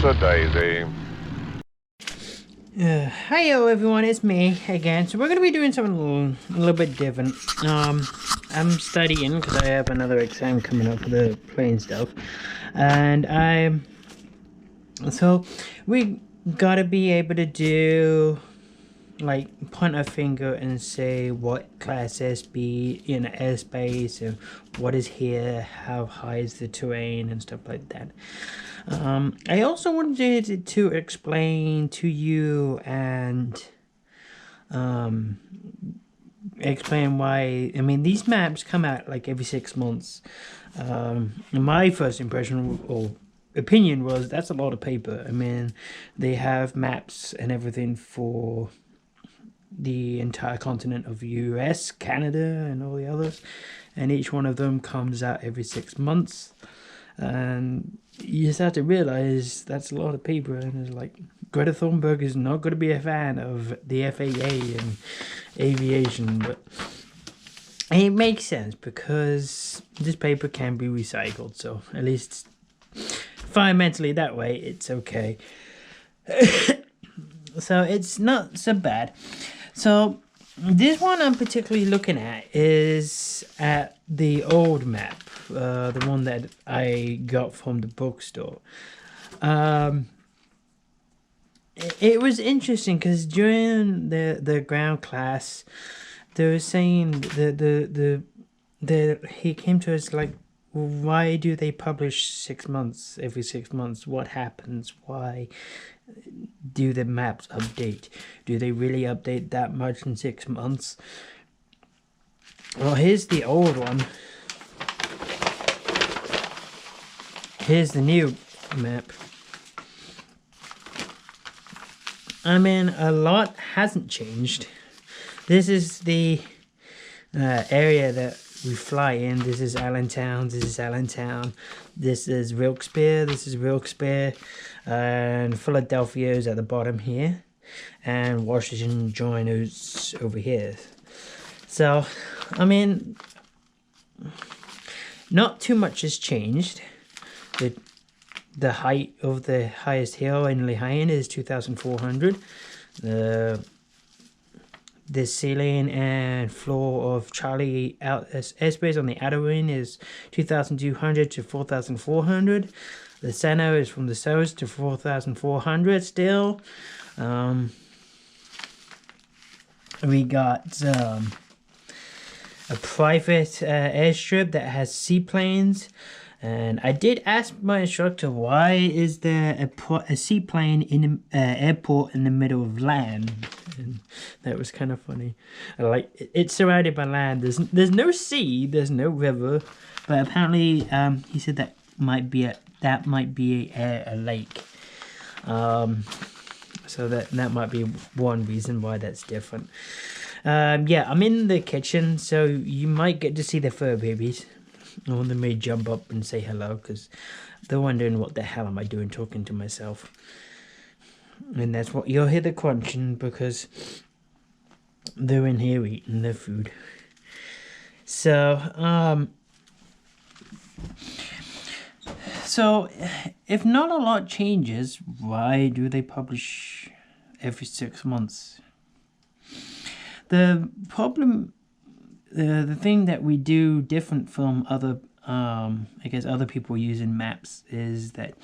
a daisy. Hi everyone, it's me again. So we're going to be doing something a little bit different. I'm studying because I have another exam coming up for the plain stuff. And so we got to be able to do, like, point a finger and say what class SB in airspace and what is here, how high is the terrain and stuff like that. I also wanted to explain to you and explain why. I mean, these maps come out like every 6 months. My first impression or opinion was that's a lot of paper. I mean, they have maps and everything for the entire continent of US, Canada, and all the others, and each one of them comes out every 6 months. And you just have to realize that's a lot of paper, and it's like Greta Thunberg is not going to be a fan of the FAA and aviation, but it makes sense because this paper can be recycled, so at least fundamentally that way it's okay. So it's not so bad. So this one I'm particularly looking at is at the old map, the one that I got from the bookstore. It was interesting because during the ground class, they were saying the he came to us like, why do they publish 6 months, every 6 months? What happens? Why do the maps update? Do they really update that much in 6 months? Well, here's the old one. Here's the new map. I mean, a lot hasn't changed. This is the area that we fly in. This is Allentown. This is Allentown. This is Wilkes-Barre. This is Wilkes-Barre. And Philadelphia is at the bottom here. And Washington joins over here. So, I mean, not too much has changed. The height of the highest hill in Lehighton is 2,400. The ceiling and floor of Charlie airspace on the outer ring is 2,200 to 4,400. The center is from the south to 4,400 still. We got a private airstrip that has seaplanes. And I did ask my instructor, why is there a seaplane in an airport in the middle of land? And that was kind of funny. Like, it's surrounded by land. There's no sea, there's no river, but apparently he said that might be a lake. So that might be one reason why that's different. Yeah, I'm in the kitchen, so you might get to see the fur babies. Or they may jump up and say hello because they're wondering what the hell am I doing talking to myself. And that's what you'll hear, the crunching, because they're in here eating their food. So, if not a lot changes, why do they publish every 6 months? The problem, the thing that we do different from other, I guess other people using maps is that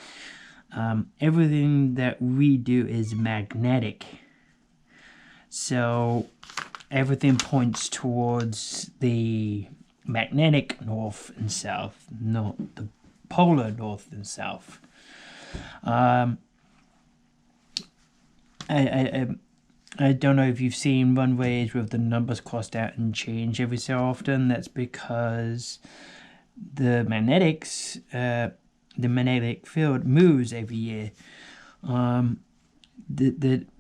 everything that we do is magnetic. So everything points towards the magnetic north and south, not the polar north and south. I don't know if you've seen runways with the numbers crossed out and change every so often. That's because the magnetic field moves every year.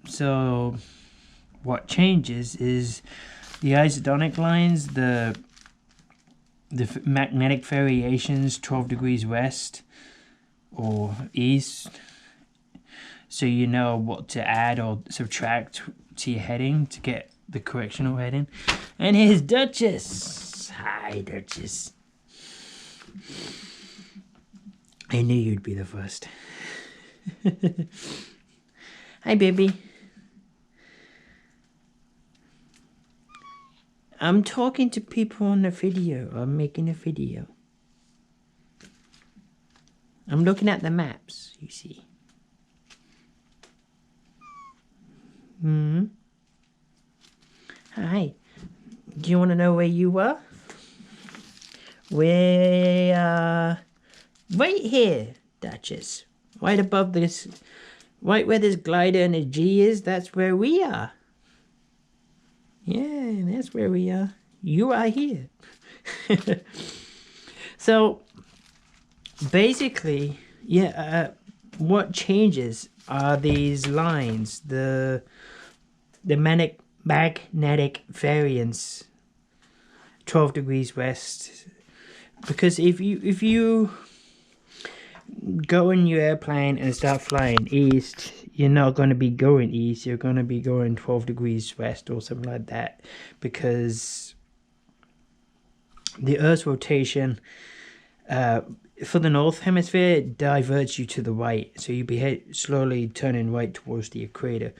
So what changes is the isotonic lines, the magnetic variations 12 degrees west or east, so you know what to add or subtract to your heading to get the correctional heading. And here's Duchess. Hi, Duchess. I knew you'd be the first. Hi, baby. I'm talking to people on the video. I'm making a video. I'm looking at the maps, you see. Hi. Do you want to know where you were? We're right here, Duchess. Right above this, right where this glider and the G is, that's where we are. Yeah, that's where we are. You are here. So, basically, yeah, what changes are these lines, the magnetic variance, 12 degrees west. Because if you go in your airplane and start flying east, you're not going to be going east, you're going to be going 12 degrees west or something like that, because the Earth's rotation for the north hemisphere diverts you to the right, so you be slowly turning right towards the equator.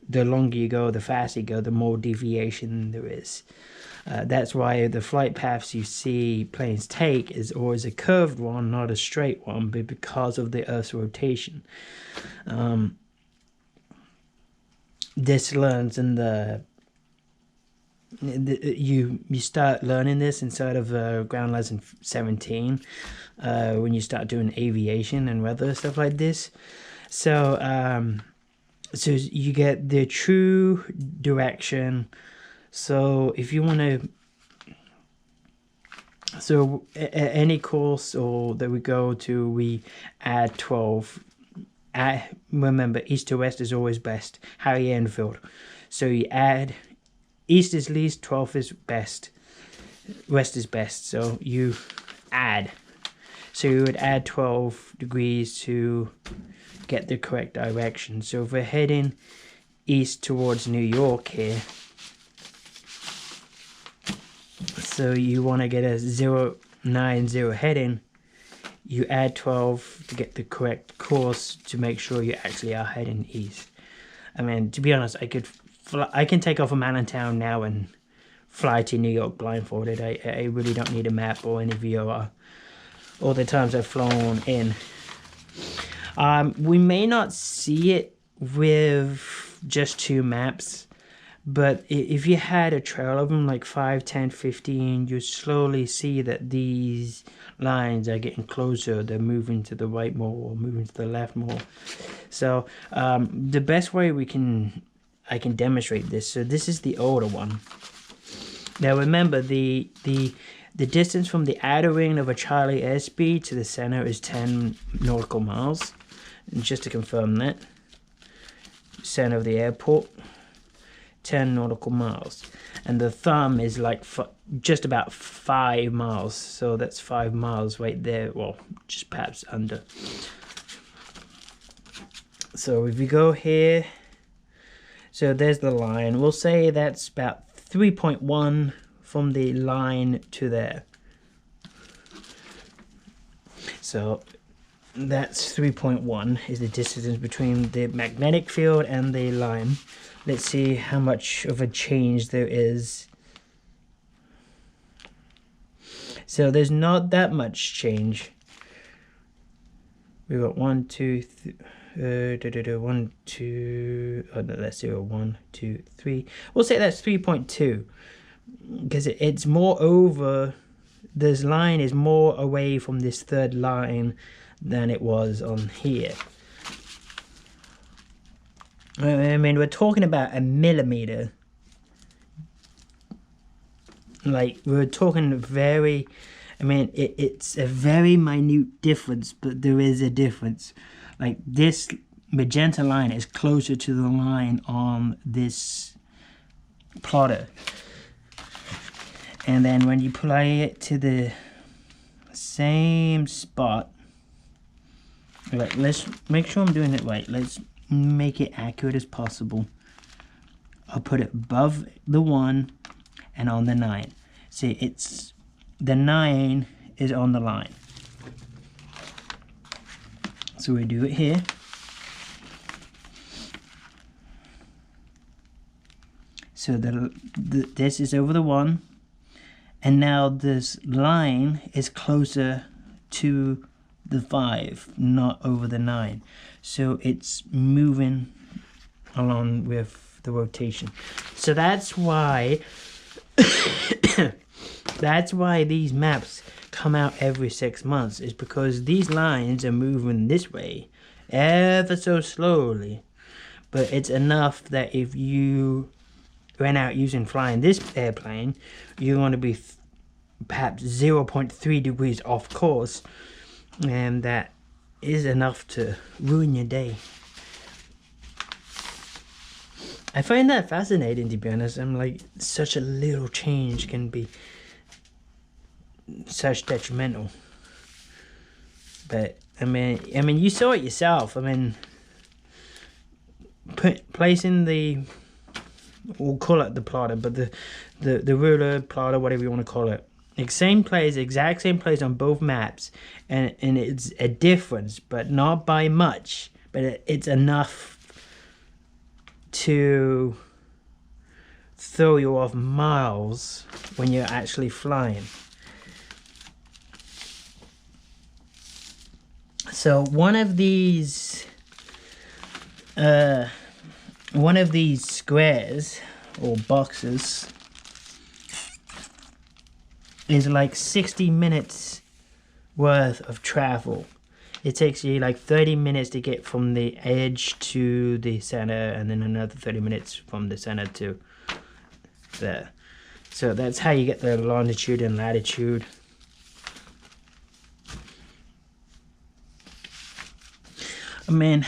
The longer you go, the faster you go, the more deviation there is. That's why the flight paths you see planes take is always a curved one, not a straight one, but because of the Earth's rotation. This learns in you start learning this inside of ground lesson 17 when you start doing aviation and weather stuff like this. So so you get the true direction. So if you want to, so any course or that we go to, we add 12. Remember, east to west is always best. Harry Enfield. So you add, east is least, 12 is best, west is best. So you add. So you would add 12 degrees to get the correct direction. So if we're heading east towards New York here, so you want to get a 090 heading, you add 12 to get the correct course to make sure you actually are heading east. I mean, to be honest, I can take off from Allentown now and fly to New York blindfolded. I really don't need a map or any VOR. All the times I've flown in. We may not see it with just 2 maps, but if you had a trail of them, like 5, 10, 15, you slowly see that these lines are getting closer. They're moving to the right more or moving to the left more. So the best way I can demonstrate this. So this is the older one. Now remember, the distance from the outer ring of a Charlie airspeed to the center is 10 nautical miles. And just to confirm that, center of the airport, 10 nautical miles. And the thumb is like just about 5 miles. So that's 5 miles right there. Well, just perhaps under. So if we go here, so there's the line. We'll say that's about 3.1 from the line to there. So that's 3.1 is the distance between the magnetic field and the line. Let's see how much of a change there is. So there's not that much change. We got 1, 2, 1, 2. Oh no, let's do a 1, 2, 3. We'll say that's 3.2 because it's more over. This line is more away from this third line than it was on here. I mean, we're talking about a millimeter. Like, we're talking very, I mean, it's a very minute difference, but there is a difference. Like, this magenta line is closer to the line on this plotter. And then when you play it to the same spot, like, let's make sure I'm doing it right. Let's make it accurate as possible. I'll put it above the 1 and on the 9. See, it's the 9 is on the line. So we do it here. So this is over the 1, and now this line is closer to the 5, not over the 9. So it's moving along with the rotation. So that's why that's why these maps come out every 6 months, is because these lines are moving this way ever so slowly, but it's enough that if you ran out flying this airplane, you're going to be perhaps 0.3 degrees off course, and that is enough to ruin your day. I find that fascinating, to be honest. I'm like, such a little change can be such detrimental. But I mean, you saw it yourself. I mean, placing the, we'll call it the plotter, but the ruler, plotter, whatever you want to call it, exact same place on both maps, and it's a difference, but not by much, but it's enough to throw you off miles when you're actually flying. So one of these squares or boxes is like 60 minutes worth of travel. It takes you like 30 minutes to get from the edge to the center, and then another 30 minutes from the center to there. So that's how you get the longitude and latitude. I mean,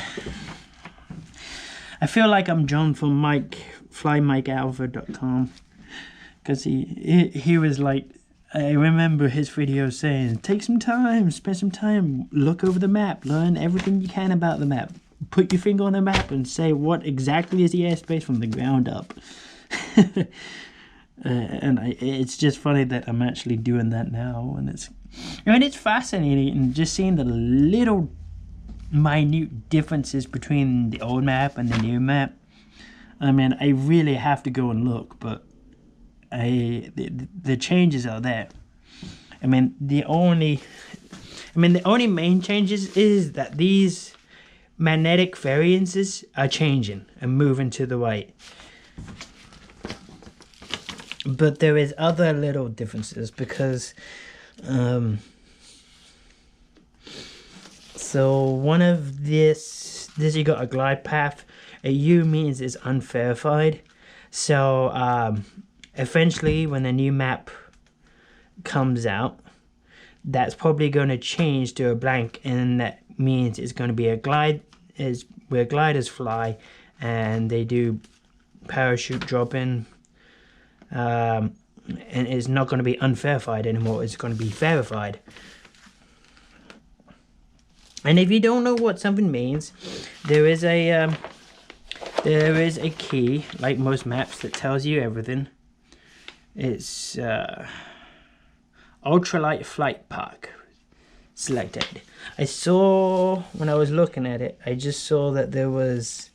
I feel like I'm John from flymikealva.com, because he was like, I remember his video saying, take some time, spend some time, look over the map, learn everything you can about the map, put your finger on the map and say what exactly is the airspace from the ground up. It's just funny that I'm actually doing that now, and it's fascinating just seeing the little minute differences between the old map and the new map. I mean, I really have to go and look, but the changes are there. I mean, the only main changes is that these magnetic variances are changing and moving to the right. But there is other little differences, because so one of this you got a glide path. A U means it's unverified. So eventually, when the new map comes out, that's probably going to change to a blank, and that means it's going to be a glide, is where gliders fly, and they do parachute dropping, and it's not going to be unverified anymore. It's going to be verified. And if you don't know what something means, there is a key, like most maps, that tells you everything. It's ultralight flight path selected. I saw, when I was looking at it, I just saw that there was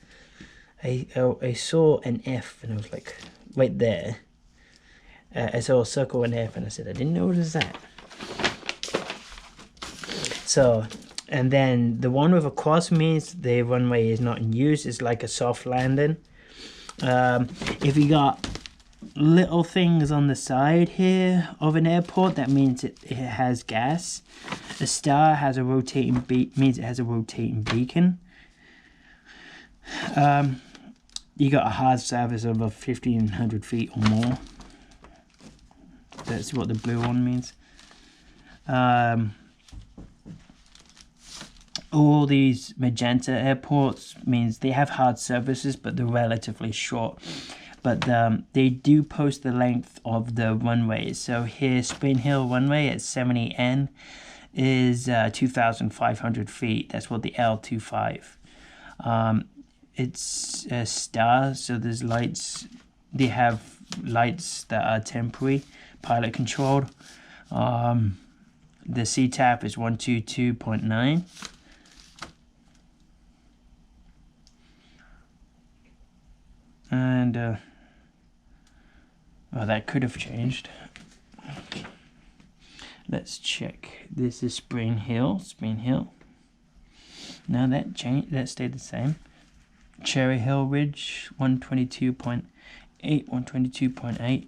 I saw an F, and I was like, right there. I saw a circle and F, and I said, I didn't notice that. So, and then the one with a cross means the runway is not in use. It's like a soft landing. If you got little things on the side here of an airport, that means it has gas. A star has a rotating means it has a rotating beacon. You got a hard surface of 1,500 feet or more. That's what the blue one means. All these magenta airports means they have hard surfaces, but they're relatively short. But they do post the length of the runways. So here, Spring Hill runway at 70N is 2,500 feet. That's what the L25. It's a star, so there's lights. They have lights that are temporary, pilot controlled. The CTAP is 122.9. And Well, that could have changed. Let's check. This is Spring Hill. No, that changed. That stayed the same. Cherry Hill Ridge, 122.8, 122.8.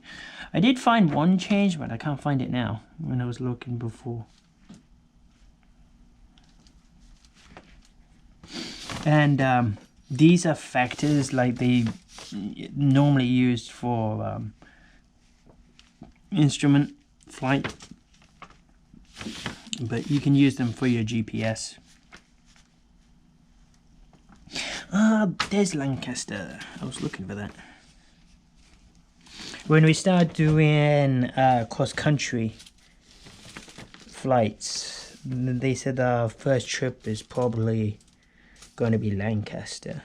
I did find one change, but I can't find it now when I was looking before. And these are factors like they normally used for instrument flight, but you can use them for your GPS. There's Lancaster. I was looking for that. When we start doing cross-country flights, they said our first trip is probably going to be Lancaster.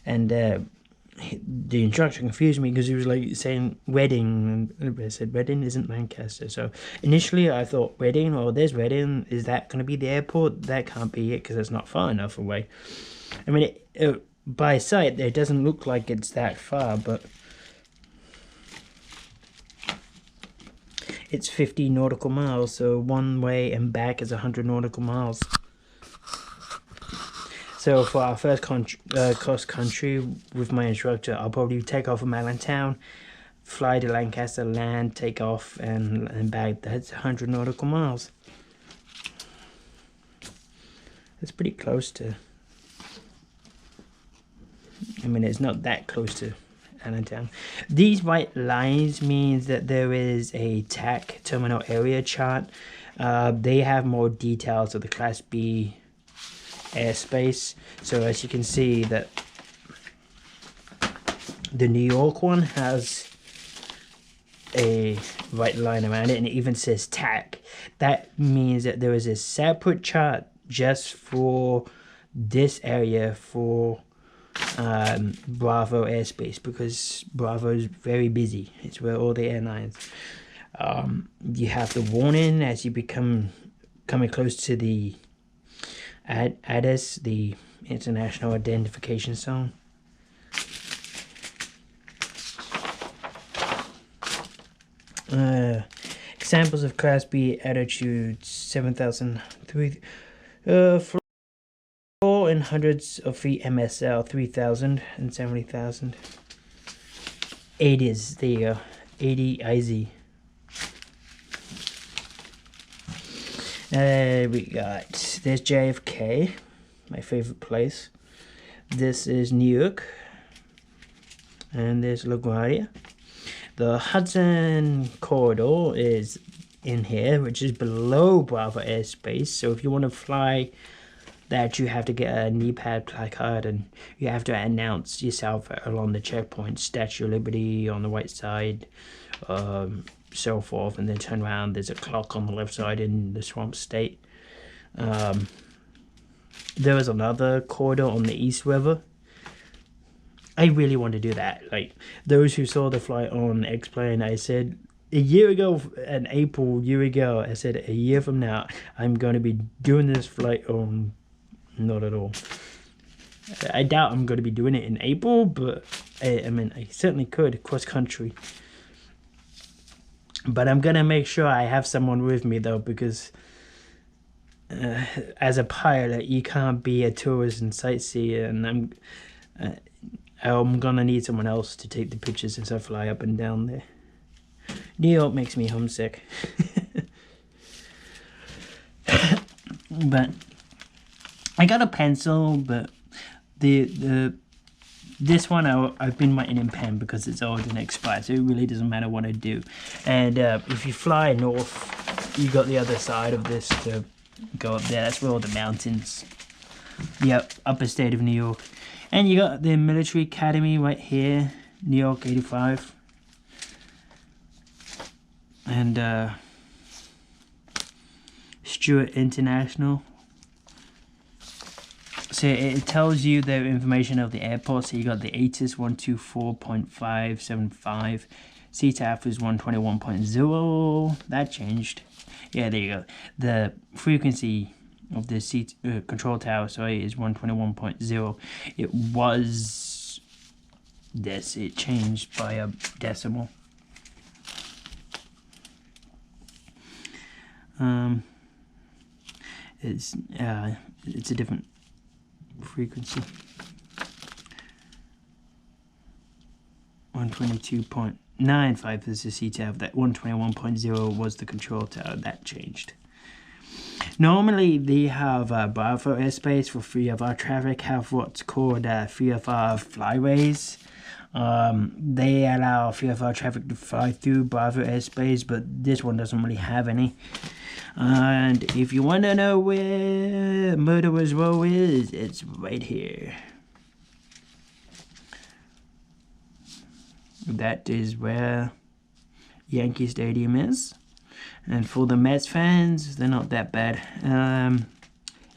And the instructor confused me because he was like saying Reading, and I said Reading isn't Lancaster. So initially I thought Reading, or there's Reading, is that going to be the airport? That can't be it because it's not far enough away. I mean, by sight it doesn't look like it's that far, but it's 50 nautical miles, so one way and back is 100 nautical miles. So for our first cross country with my instructor, I'll probably take off from Allentown, fly to Lancaster, land, take off, and back. That's 100 nautical miles. It's pretty close to... I mean, it's not that close to Allentown. These white lines means that there is a TAC, terminal area chart. They have more details of the Class B airspace. So as you can see, that the New York one has a white line around it, and it even says TAC. That means that there is a separate chart just for this area for Bravo airspace, because Bravo is very busy. It's where all the airlines. You have the warning as you coming close to the ADIS, the International Identification Zone. Examples of Class B altitude: 7,003 floor in hundreds of feet, MSL 3,000 and 70,000. 80s, there you go, 80 IZ. We got, there's JFK, my favorite place. This is New York, and there's LaGuardia. The Hudson corridor is in here, which is below Bravo airspace. So if you want to fly that, you have to get a knee pad placard, and you have to announce yourself along the checkpoint, Statue of Liberty on the right side, so forth, and then turn around. There's a clock on the left side in the Swamp State. There was another corridor on the East River. I really want to do that. Like those who saw the flight on X-Plane, I said a year ago, in April, I said a year from now, I'm going to be doing this flight on. Not at all. I doubt I'm going to be doing it in April, but I mean, I certainly could cross country. But I'm going to make sure I have someone with me though, because as a pilot, you can't be a tourist and sightseer, and I'm going to need someone else to take the pictures as I fly up and down there. New York makes me homesick. But I got a pencil, but this one I've been writing in pen because it's old and expired, so it really doesn't matter what I do. And if you fly north, you got the other side of this to go up there. That's where all the mountains. Yep, upper state of New York. And you got the military academy right here, New York 85. And Stewart International. So it tells you the information of the airport. So you got the ATIS 124.575, CTAF is 121.0. That changed. Yeah, there you go. The frequency of the control tower, sorry, is 121.0. It was this. It changed by a decimal. It's a different frequency. 122.95 is the C tower. That 121.0 was the control tower. That changed. Normally, they have Bravo airspace for free of our traffic. Have what's called free of our flyways. They allow free of our traffic to fly through Bravo airspace, but this one doesn't really have any. And if you want to know where Murderer's Row is, it's right here. That is where Yankee Stadium is. And for the Mets fans, they're not that bad.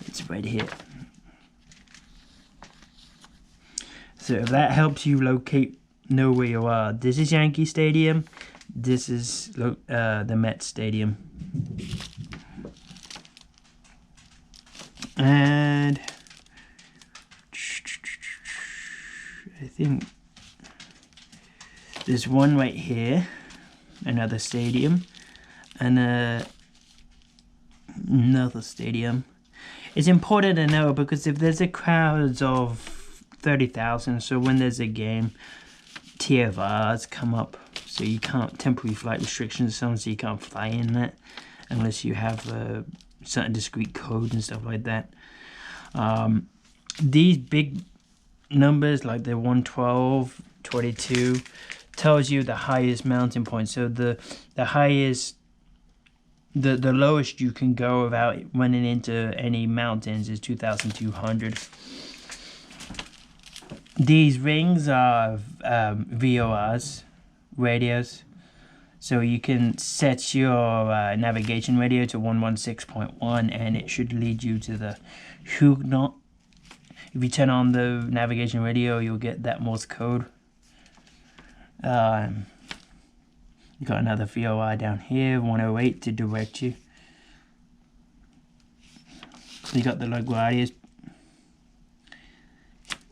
It's right here. So if that helps you know where you are. This is Yankee Stadium. This is the Mets Stadium. And I think there's one right here, another stadium, and another stadium. It's important to know because if there's a crowd of 30,000, so when there's a game, TFRs come up, so you can't, temporary flight restrictions, so you can't fly in that unless you have certain discrete codes and stuff like that. These big numbers like the 112, 22 tells you the highest mountain point. So the highest, the lowest you can go without running into any mountains is 2,200. These rings are VORs, radios. So you can set your navigation radio to 116.1 and it should lead you to the Huguenot. If you turn on the navigation radio, you'll get that Morse code. You got another VOR down here, 108 to direct you. You got the LaGuardia's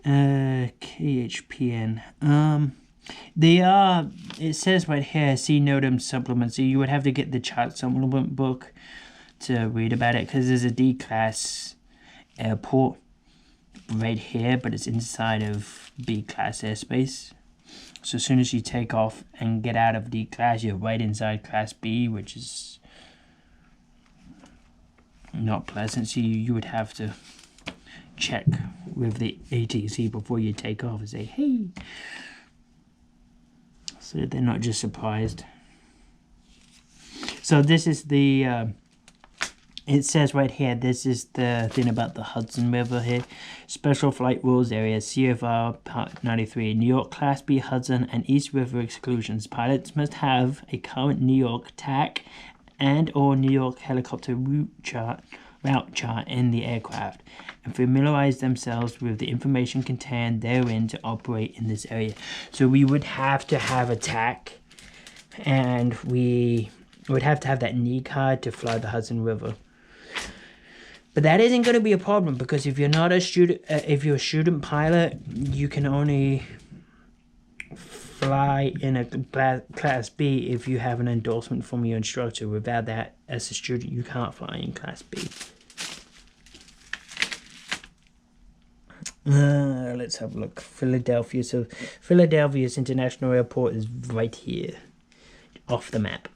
KHPN. They are, it says right here, see NOTAM supplement. So you would have to get the chart supplement book to read about it because there's a D-class airport right here, but it's inside of B-class airspace. So as soon as you take off and get out of D-class, you're right inside Class B, which is not pleasant. So you would have to check with the ATC before you take off and say, hey. So they're not just surprised. So this is the, it says right here, this is the thing about the Hudson River here. Special Flight Rules Area, CFR Part 93, New York Class B Hudson and East River exclusions. Pilots must have a current New York TAC and or New York helicopter route chart in the aircraft and familiarize themselves with the information contained therein to operate in this area. So we would have to have a TAC and we would have to have that knee card to fly the Hudson River. But that isn't going to be a problem because if you're not a student, if you're a student pilot, you can only fly in a Class B if you have an endorsement from your instructor. Without that, as a student, you can't fly in Class B. Let's have a look. Philadelphia. So Philadelphia's International Airport is right here, off the map.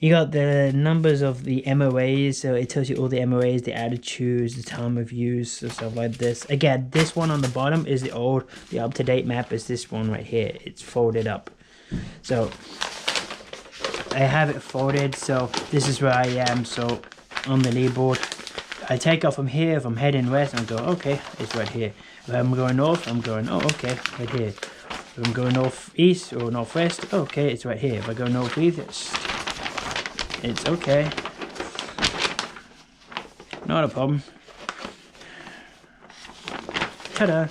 You got the numbers of the MOAs, so it tells you all the MOAs, the attitudes, the time of use, and stuff like this. Again, this one on the bottom is the up-to-date map is this one right here. It's folded up. So I have it folded, so this is where I am. So on the lee board, I take off from here. If I'm heading west, I go, okay, it's right here. If I'm going north, I'm going, oh, okay, right here. If I'm going northeast or northwest, okay, it's right here. If I go northeast, it's okay. Not a problem. Ta-da!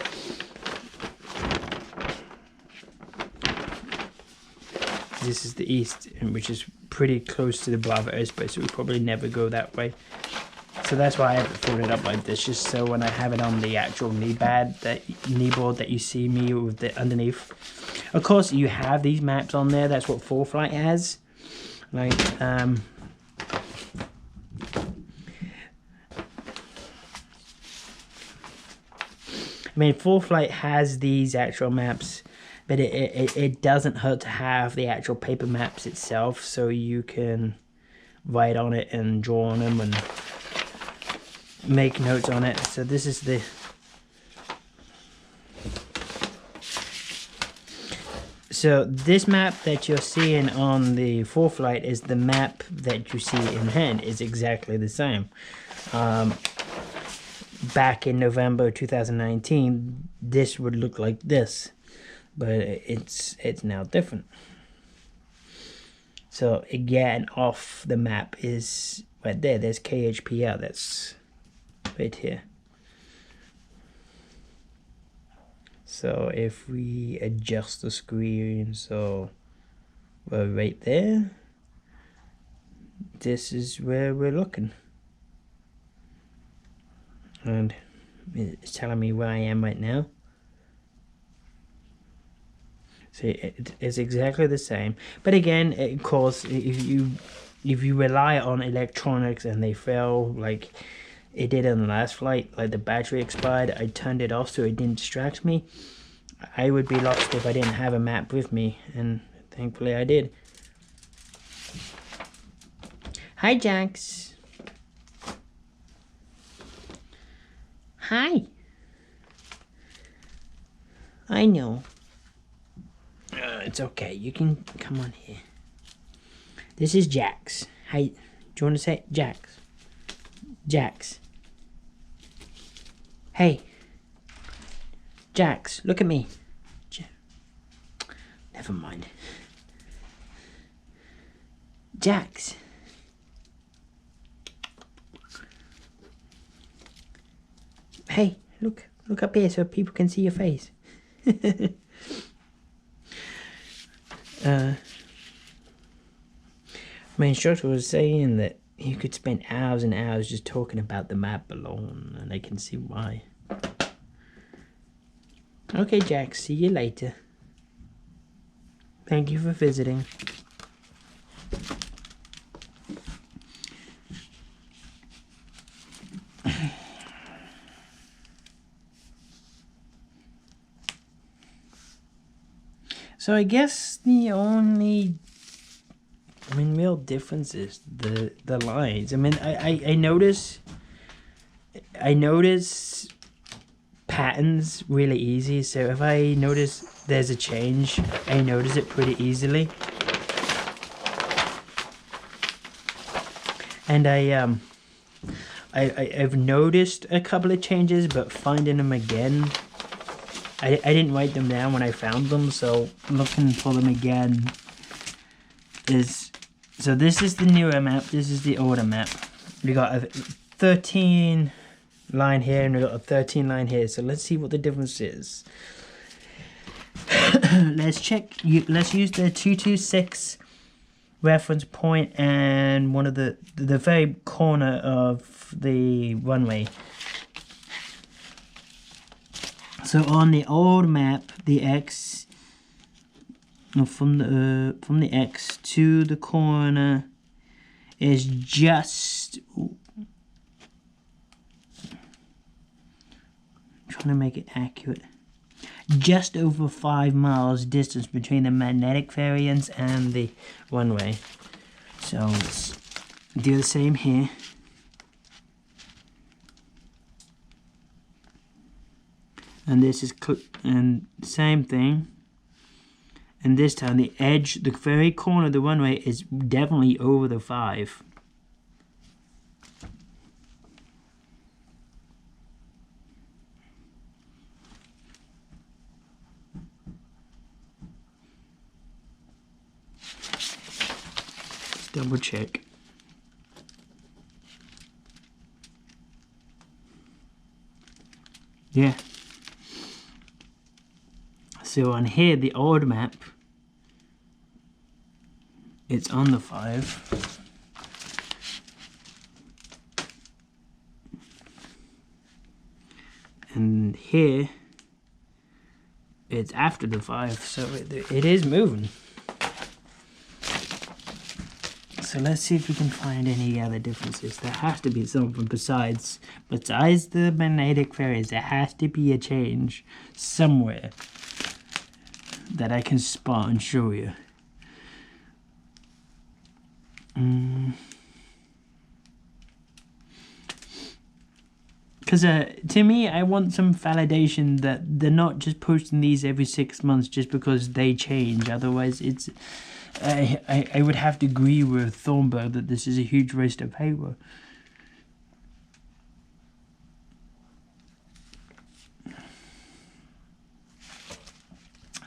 This is the east, which is pretty close to the Bravo airspace, so we probably never go that way. So that's why I have it folded up like this, just so when I have it on the actual knee board that you see me with the underneath. Of course, you have these maps on there. That's what 4Flight has. Like, I mean, Full Flight has these actual maps, but it doesn't hurt to have the actual paper maps itself, so you can write on it and draw on them and make notes on it. So this is the... So this map that you're seeing on the Full Flight is the map that you see in hand. Is exactly the same. Back in November 2019, this would look like this, but it's now different. So again, off the map is right there. There's KHPL. That's right here. So if we adjust the screen, so we're right there. This is where we're looking. And it's telling me where I am right now. So it's exactly the same. But again, of course, if you rely on electronics and they fail, like it did on the last flight, like the battery expired, I turned it off so it didn't distract me. I would be lost if I didn't have a map with me, and thankfully I did. Hi, Jax. Hi. I know. It's okay. You can come on here. This is Jax. Hi. Do you want to say Jax? Jax. Hey. Jax, look at me. Never mind. Jax. Hey, look up here so people can see your face. My instructor was saying that you could spend hours and hours just talking about the map alone, and I can see why. Okay, Jack, see you later. Thank you for visiting. So I guess the only, real difference is the lines. I mean, I notice patterns really easy. So if I notice there's a change, I notice it pretty easily. And I've noticed a couple of changes, but finding them again, I didn't write them down when I found them, so looking for them again is... So this is the newer map, this is the older map. We got a 13 line here and we got a 13 line here, so let's see what the difference is. Let's check, let's use the 226 reference point and one of the very corner of the runway. So on the old map, the X, from the X to the corner is just, trying to make it accurate, just over 5 miles distance between the magnetic variants and the runway. So let's do the same here. And this is, and same thing. And this time the edge, the very corner of the runway is definitely over the 5. Let's double check. Yeah. So on here, the old map, it's on the 5. And here, it's after the 5, so it is moving. So let's see if we can find any other differences. There has to be something besides the magnetic variance. There has to be a change somewhere that I can spot and show you. Because to me, I want some validation that they're not just posting these every 6 months just because they change. Otherwise, it's I would have to agree with Thornburg that this is a huge waste of paper.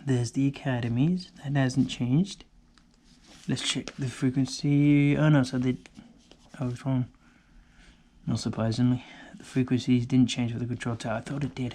There's the academies. That hasn't changed. Let's check the frequency. Oh no, so they... I was wrong. Not surprisingly. The frequencies didn't change for the control tower. I thought it did.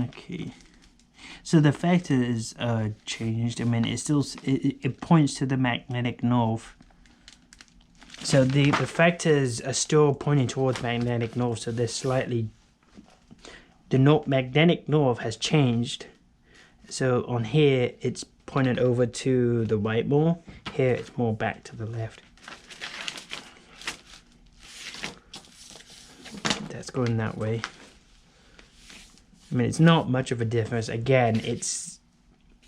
Okay, so the factors changed. I mean, it points to the magnetic north. So the factors are still pointing towards magnetic north. So they're slightly, magnetic north has changed. So on here it's pointed over to the right more. Here it's more back to the left. That's going that way. I mean, it's not much of a difference. Again, it's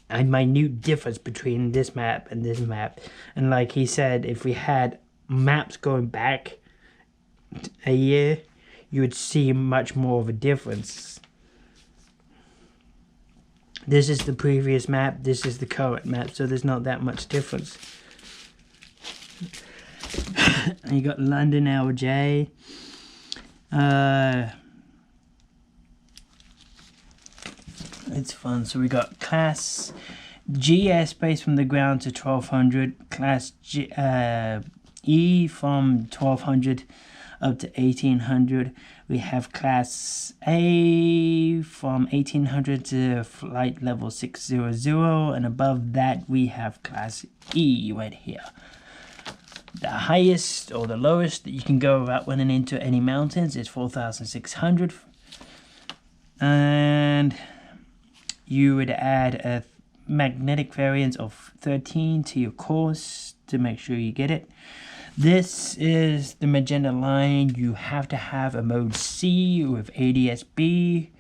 a minute difference between this map and this map. And like he said, if we had maps going back a year, you would see much more of a difference. This is the previous map, this is the current map, so there's not that much difference. And you got London LJ. It's fun. So we got class G airspace from the ground to 1200, class G, E from 1200 up to 1800. We have class A from 1800 to flight level 600, and above that we have class E right here. The highest or the lowest that you can go without running into any mountains is 4,600, and you would add a magnetic variance of 13 to your course to make sure you get it. This is the magenta line. You have to have a mode C with ADS-B.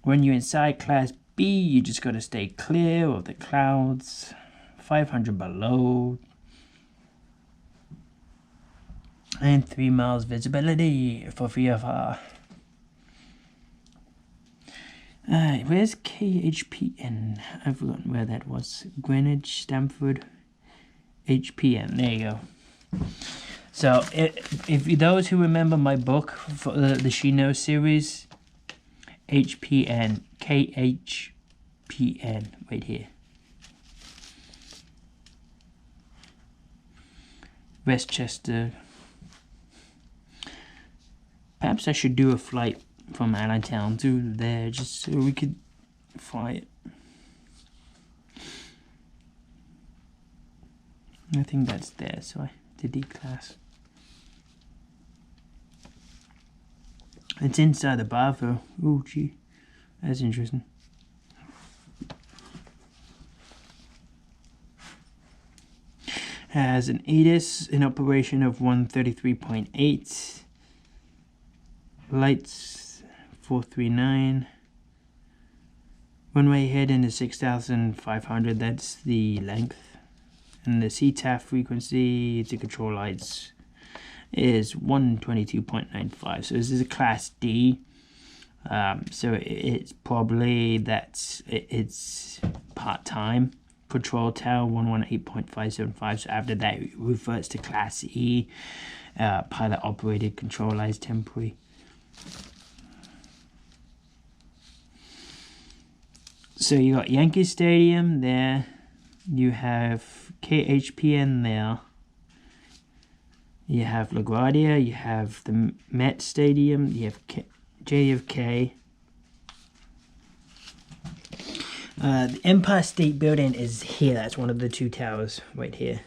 When you're inside class B, you just got to stay clear of the clouds. 500 below. And 3 miles visibility for VFR. Alright, where's KHPN? I've forgotten where that was. Greenwich, Stamford, HPN. There you go. So, if those who remember my book for the She Knows series, HPN, KHPN, right here. Westchester. Perhaps I should do a flight from Allentown to there just so we could fly it. I think that's there, so I did D-class. It's inside the bar though. Oh gee, that's interesting. Has an ATIS in operation of 133.8. Lights 439. Runway heading is 6,500. That's the length. And the CTAF frequency to control lights is 122.95. So this is a class D. So it's probably it's part-time. Control tower 118.575. So after that it reverts to class E. Pilot operated control lights temporary. So you got Yankee Stadium there. You have KHPN there. You have LaGuardia, you have the Met Stadium, you have JFK. The Empire State Building is here. That's one of the two towers right here.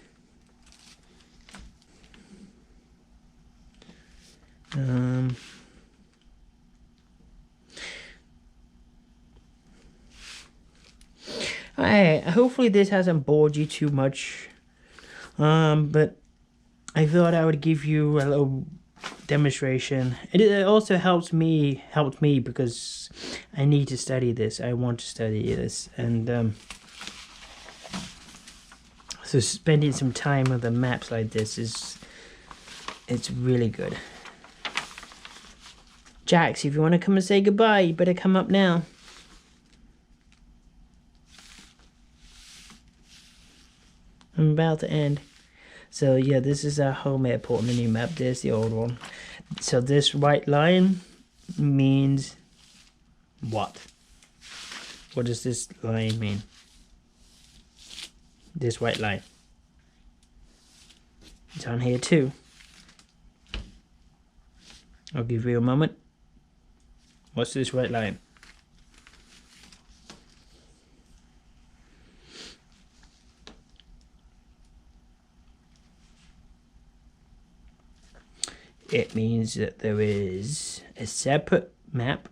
Alright, hopefully this hasn't bored you too much. But I thought I would give you a little demonstration. It also helped me because I need to study this. I want to study this, and so spending some time with the maps like this it's really good. Jax, if you want to come and say goodbye, you better come up now. I'm about to end. So yeah, this is our home airport on the new map. There's the old one. So this white line means what? What does this line mean? This white line. It's on here too. I'll give you a moment. What's this white line? It means that there is a separate map,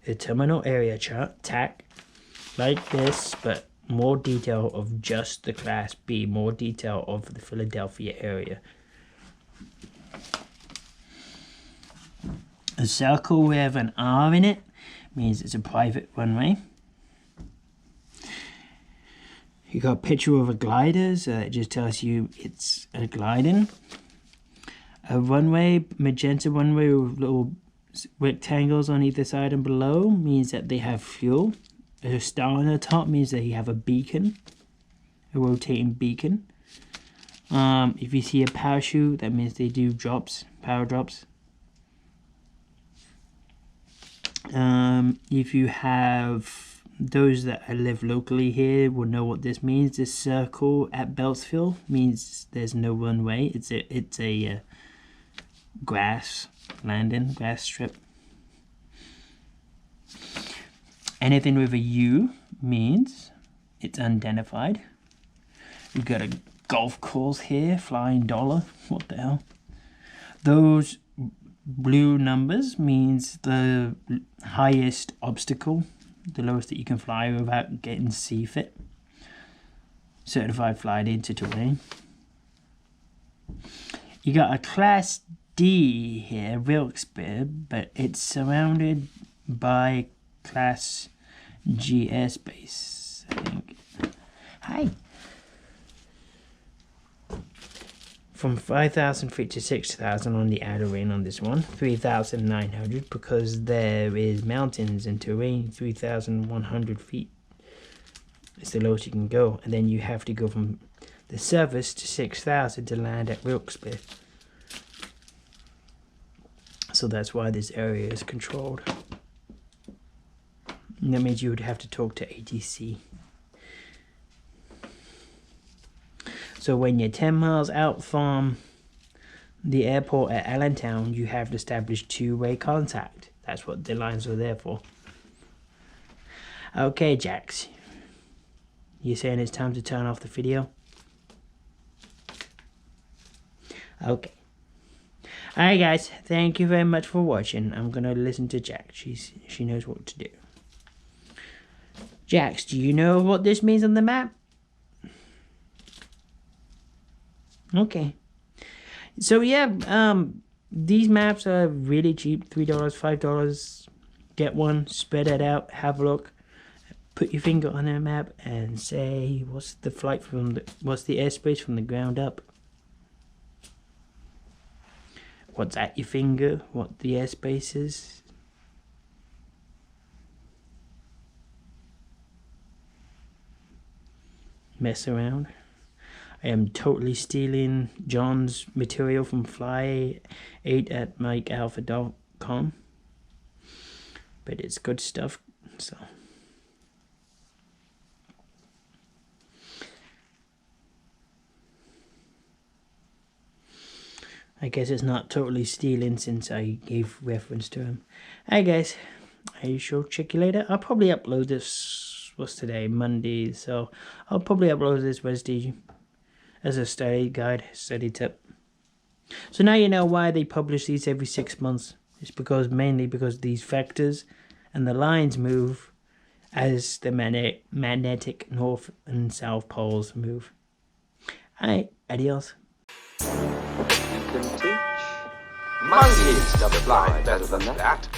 a terminal area chart, TAC, like this, but more detail of just the Class B, more detail of the Philadelphia area. A circle with an R in it means it's a private runway. You got a picture of a glider, so it just tells you it's a gliding. A runway, magenta runway with little rectangles on either side and below means that they have fuel. A star on the top means that you have a beacon, a rotating beacon. If you see a parachute, that means they do drops, power drops. If you have those that live locally here will know what this means. This circle at Beltsville means there's no runway. It's a grass landing, grass strip. Anything with a U means it's unidentified. We've got a golf course here, Flying Dollar. What the hell? Those blue numbers means the highest obstacle, the lowest that you can fly without getting CFIT. Certified Flight into Terrain. You got a Class D here, Wilkes-Barre, but it's surrounded by Class G airspace, I think. Hi. From 5,000 feet to 6,000 on the outer ring on this one. 3,900 because there is mountains and terrain. 3,100 feet is the lowest you can go. And then you have to go from the surface to 6,000 to land at Wilkes-Barre. So that's why this area is controlled. And that means you would have to talk to ATC. So when you're 10 miles out from the airport at Allentown, you have to establish two-way contact. That's what the lines are there for. Okay, Jax. You saying it's time to turn off the video? Okay. Alright guys, thank you very much for watching. I'm gonna listen to Jax. She knows what to do. Jax, do you know what this means on the map? Okay. So yeah, these maps are really cheap. $3, $5. Get one, spread it out, have a look. Put your finger on a map and say what's the airspace from the ground up. What's at your finger, what the airspace is. Mess around. I am totally stealing John's material from Fly8 at MikeAlpha.com. But it's good stuff, so. I guess it's not totally stealing since I gave reference to him. Hey guys, I shall check you later. I'll probably upload this, what's today, Monday, so I'll probably upload this Wednesday as a study guide, study tip. So now you know why they publish these every 6 months. It's mainly because these vectors and the lines move as the magnetic north and south poles move. Alright, adios. You can teach monkeys to fly better than that.